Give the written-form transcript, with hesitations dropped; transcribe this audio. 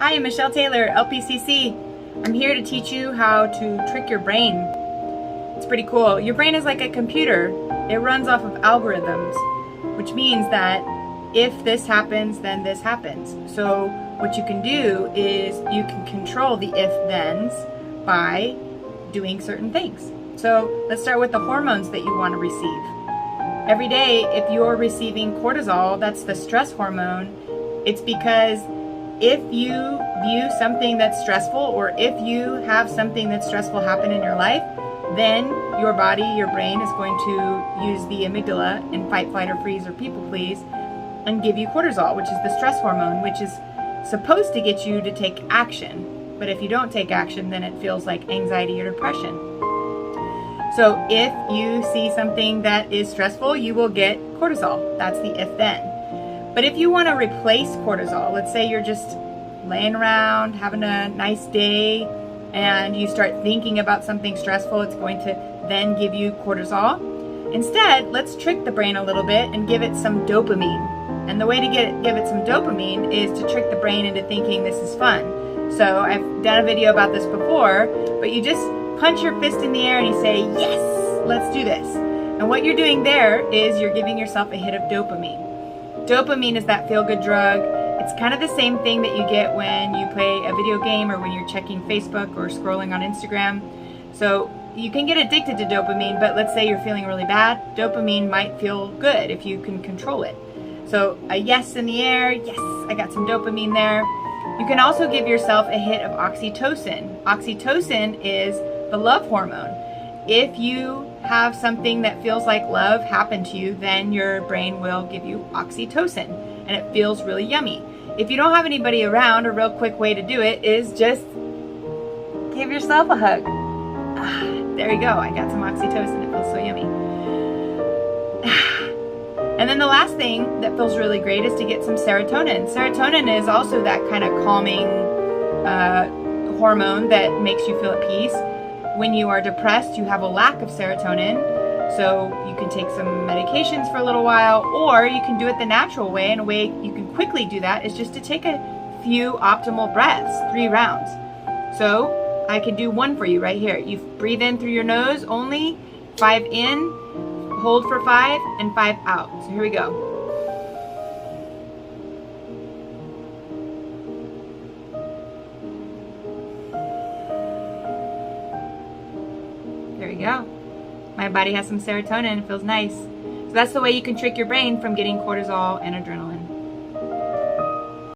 Hi, I'm Michelle Taylor, LPCC. I'm here to teach you how to trick your brain. It's pretty cool. Your brain is like a computer. It runs off of algorithms, which means that if this happens, then this happens. So what you can do is you can control the if-thens by doing certain things. So let's start with the hormones that you want to receive. Every day, if you're receiving cortisol, that's the stress hormone, it's because if you view something that's stressful, or if you have something that's stressful happen in your life, then your body, your brain is going to use the amygdala in fight, flight, or freeze, or people please, and give you cortisol, which is the stress hormone, which is supposed to get you to take action. But if you don't take action, then it feels like anxiety or depression. So if you see something that is stressful, you will get cortisol. That's the if-then. But if you want to replace cortisol, let's say you're just laying around, having a nice day, and you start thinking about something stressful, it's going to then give you cortisol. Instead, let's trick the brain a little bit and give it some dopamine. And the way to give it some dopamine is to trick the brain into thinking this is fun. So I've done a video about this before, but you just punch your fist in the air and you say, yes, let's do this. And what you're doing there is you're giving yourself a hit of dopamine. Dopamine is that feel-good drug. It's kind of the same thing that you get when you play a video game or when you're checking Facebook or scrolling on Instagram. So you can get addicted to dopamine, but let's say you're feeling really bad, dopamine might feel good if you can control it. So a yes in the air, yes, I got some dopamine there. You can also give yourself a hit of oxytocin. Oxytocin is the love hormone. If you have something that feels like love happen to you, then your brain will give you oxytocin, and it feels really yummy. If you don't have anybody around, a real quick way to do it is just give yourself a hug. There you go, I got some oxytocin, it feels so yummy. And then the last thing that feels really great is to get some serotonin. Serotonin is also that kind of calming hormone that makes you feel at peace. When you are depressed, you have a lack of serotonin, so you can take some medications for a little while, or you can do it the natural way, and a way you can quickly do that is just to take a few optimal breaths, 3 rounds. So I can do one for you right here. You breathe in through your nose only, 5 in, hold for 5, and 5 out. So here we go. There we go. My body has some serotonin, it feels nice. So that's the way you can trick your brain from getting cortisol and adrenaline.